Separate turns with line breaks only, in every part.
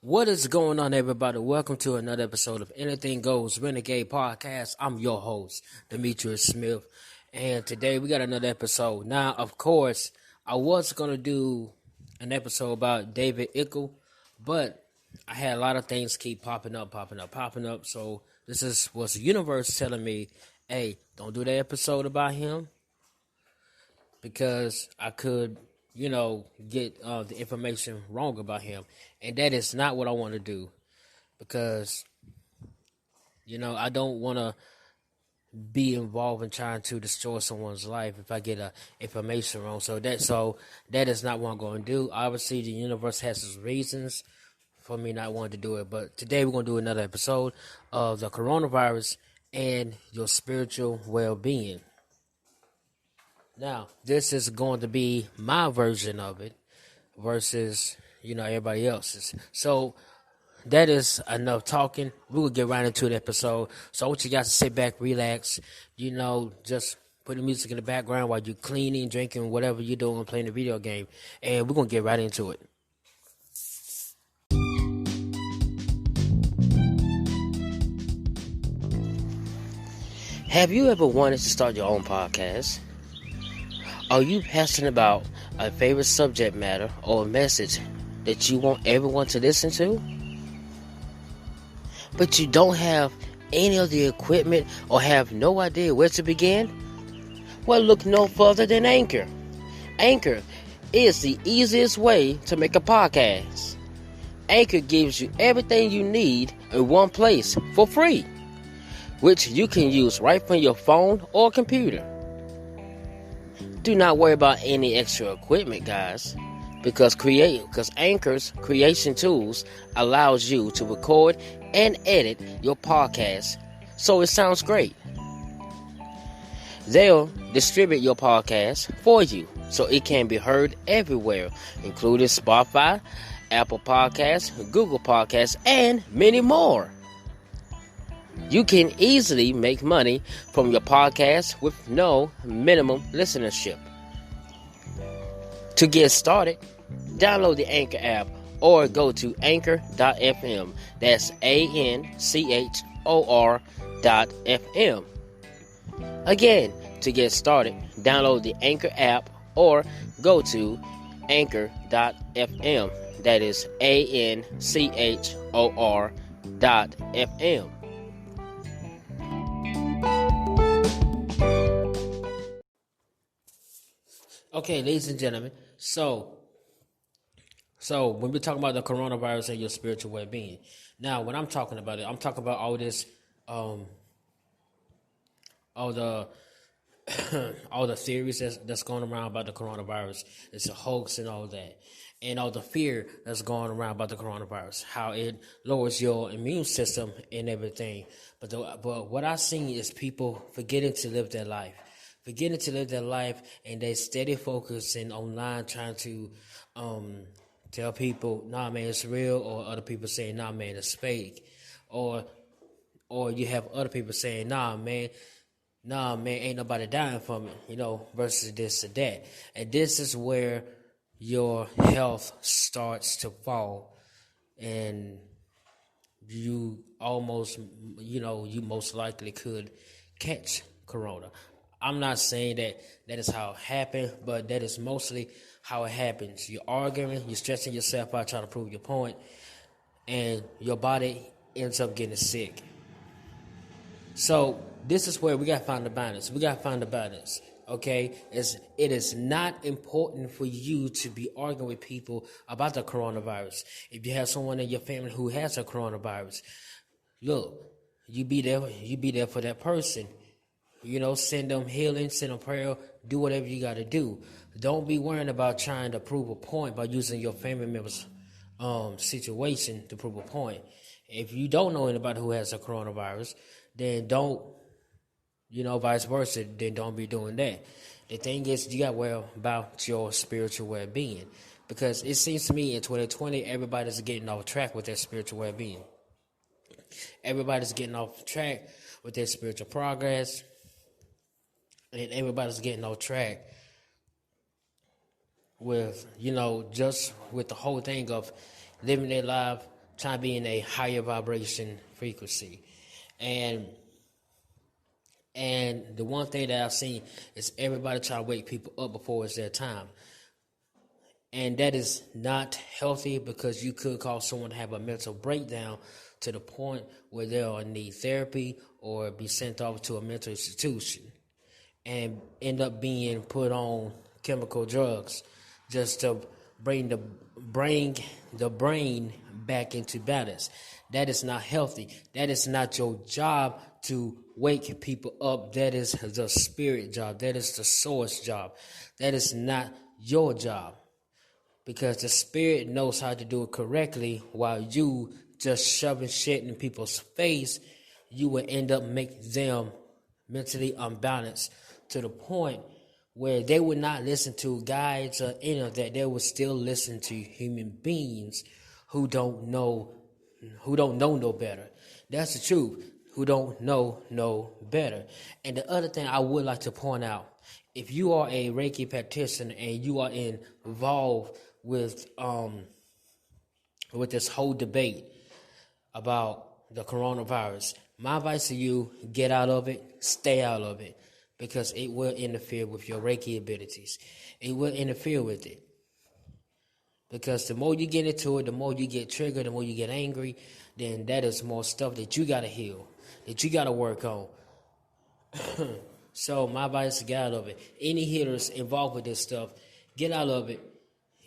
What is going on, everybody? Welcome to another episode of Anything Goes Renegade Podcast. I'm your host, Demetrius Smith, and today we got another episode. Now, of course, I was going to do an episode about David Icke, but I had a lot of things keep popping up. So this was the universe telling me, hey, don't do that episode about him because I could get the information wrong about him. And that is not what I want to do because, I don't want to be involved in trying to destroy someone's life if I get information wrong. So that is not what I'm going to do. Obviously, the universe has its reasons for me not wanting to do it. But today we're going to do another episode of the coronavirus and your spiritual well-being. Now, this is going to be my version of it versus, everybody else's. So that is enough talking. We will get right into the episode. So I want you guys to sit back, relax, just put the music in the background while you're cleaning, drinking, whatever you're doing, playing the video game. And we're going to get right into it. Have you ever wanted to start your own podcast? Are you passionate about a favorite subject matter or a message that you want everyone to listen to? But you don't have any of the equipment or have no idea where to begin? Well, look no further than Anchor. Anchor is the easiest way to make a podcast. Anchor gives you everything you need in one place for free, which you can use right from your phone or computer. Do not worry about any extra equipment, guys, because Anchor's creation tools allows you to record and edit your podcast so it sounds great. They'll distribute your podcast for you so it can be heard everywhere, including Spotify, Apple Podcasts, Google Podcasts, and many more. You can easily make money from your podcast with no minimum listenership. To get started, download the Anchor app or go to anchor.fm. That's ANCHOR.FM. Again, to get started, download the Anchor app or go to anchor.fm. That is ANCHOR.FM. Okay, ladies and gentlemen, so when we're talking about the coronavirus and your spiritual well-being, now when I'm talking about it, I'm talking about all this, all the all the theories that's going around about the coronavirus. It's a hoax and all that, and all the fear that's going around about the coronavirus, how it lowers your immune system and everything. But what I've seen is people forgetting to live their life. And they steady focusing online trying to tell people, nah, man, it's real, or other people saying, nah, man, it's fake, or you have other people saying, nah, man, ain't nobody dying from it, versus this or that. And this is where your health starts to fall, and you almost, you most likely could catch corona. I'm not saying that is how it happened, but that is mostly how it happens. You're arguing, you're stressing yourself out trying to prove your point, and your body ends up getting sick. So this is where we got to find the balance. Okay? It is not important for you to be arguing with people about the coronavirus. If you have someone in your family who has a coronavirus, look, you be there for that person. Send them healing, send them prayer, do whatever you got to do. Don't be worrying about trying to prove a point by using your family member's situation to prove a point. If you don't know anybody who has a coronavirus, then don't, vice versa, then don't be doing that. The thing is, you got to worry about your spiritual well-being, because it seems to me in 2020, everybody's getting off track with their spiritual well-being. Everybody's getting off track with their spiritual progress. And everybody's getting off track with, just with the whole thing of living their life trying to be in a higher vibration frequency. And the one thing that I've seen is everybody trying to wake people up before it's their time. And that is not healthy, because you could cause someone to have a mental breakdown to the point where they'll need therapy or be sent off to a mental institution and end up being put on chemical drugs just to bring the brain back into balance. That is not healthy. That is not your job to wake people up. That is the spirit job. That is the source job. That is not your job, because the spirit knows how to do it correctly, while you just shoving shit in people's face. You will end up making them mentally unbalanced to the point where they would not listen to guides or any of that. They would still listen to human beings who don't know no better. That's the truth. Who don't know no better. And the other thing I would like to point out, if you are a Reiki practitioner and you are involved with this whole debate about the coronavirus, my advice to you: get out of it, stay out of it, because it will interfere with your Reiki abilities. It will interfere with it. Because the more you get into it, the more you get triggered, the more you get angry, then that is more stuff that you got to heal, that you got to work on. So my advice is get out of it. Any hitters involved with this stuff, get out of it.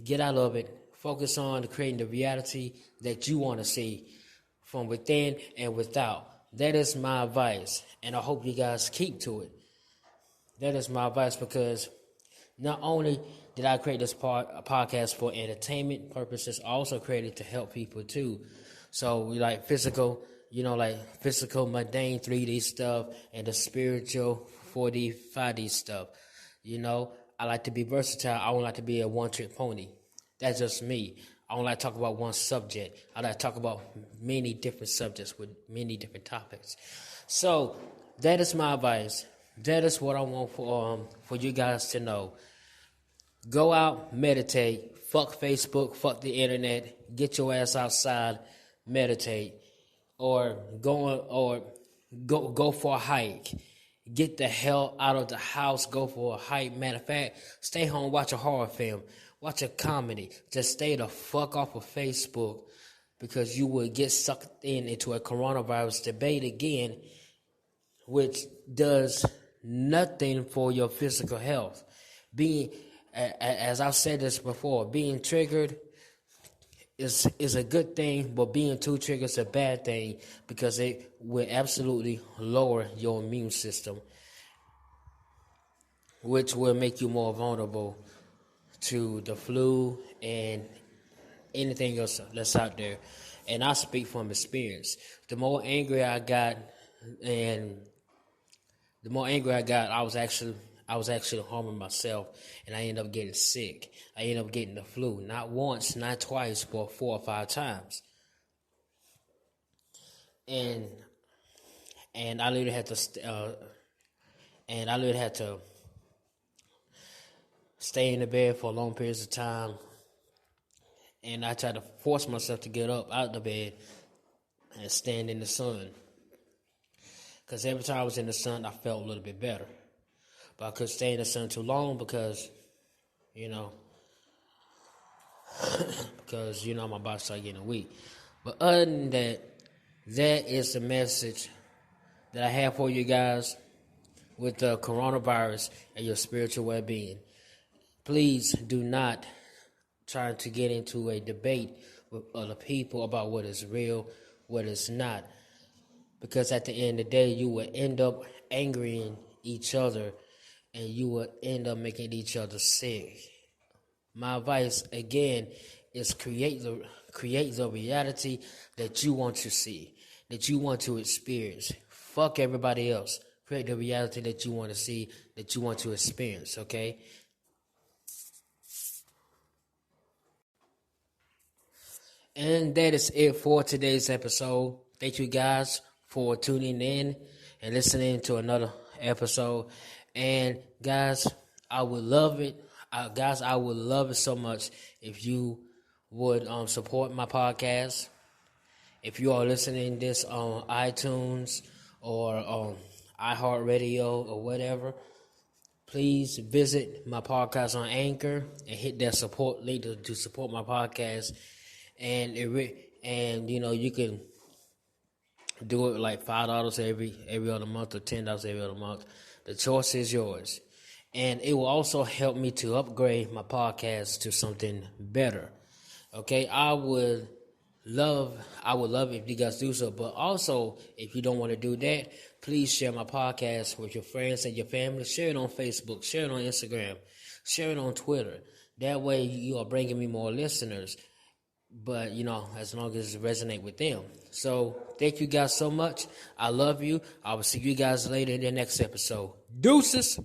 Get out of it. Focus on creating the reality that you want to see from within and without. That is my advice, and I hope you guys keep to it. That is my advice, because not only did I create this podcast for entertainment purposes, I also created to help people too. So we like physical, mundane 3D stuff, and the spiritual 4D, 5D stuff. I like to be versatile. I don't like to be a one-trick pony. That's just me. I don't like to talk about one subject. I like to talk about many different subjects with many different topics. So that is my advice. That is what I want for you guys to know. Go out, meditate. Fuck Facebook, fuck the internet. Get your ass outside, meditate, or go for a hike. Get the hell out of the house. Go for a hike. Matter of fact, stay home, watch a horror film, watch a comedy. Just stay the fuck off of Facebook, because you will get sucked into a coronavirus debate again, which does nothing for your physical health. As I've said this before, being triggered is a good thing, but being too triggered is a bad thing, because it will absolutely lower your immune system, which will make you more vulnerable to the flu and anything else that's out there. And I speak from experience. The more angry I got, I was actually harming myself, and I ended up getting sick. I ended up getting the flu, not once, not twice, but 4 or 5 times. And I literally had to stay in the bed for long periods of time. And I tried to force myself to get up out of the bed and stand in the sun, because every time I was in the sun, I felt a little bit better. But I couldn't stay in the sun too long because my body started getting weak. But other than that, that is the message that I have for you guys with the coronavirus and your spiritual well-being. Please do not try to get into a debate with other people about what is real, what is not. Because at the end of the day, you will end up angering each other, and you will end up making each other sick. My advice, again, is create the reality that you want to see, that you want to experience. Fuck everybody else. Create the reality that you want to see, that you want to experience, okay? And that is it for today's episode. Thank you guys for tuning in and listening to another episode. And guys, I would love it. I would love it so much if you would support my podcast. If you are listening this on iTunes or iHeartRadio or whatever, please visit my podcast on Anchor and hit that support link to support my podcast. And you can do it like $5 every other month or $10 every other month. The choice is yours, and it will also help me to upgrade my podcast to something better. Okay, I would love if you guys do so. But also, if you don't want to do that, please share my podcast with your friends and your family. Share it on Facebook. Share it on Instagram. Share it on Twitter. That way, you are bringing me more listeners. But, as long as it resonates with them. So, thank you guys so much. I love you. I will see you guys later in the next episode. Deuces!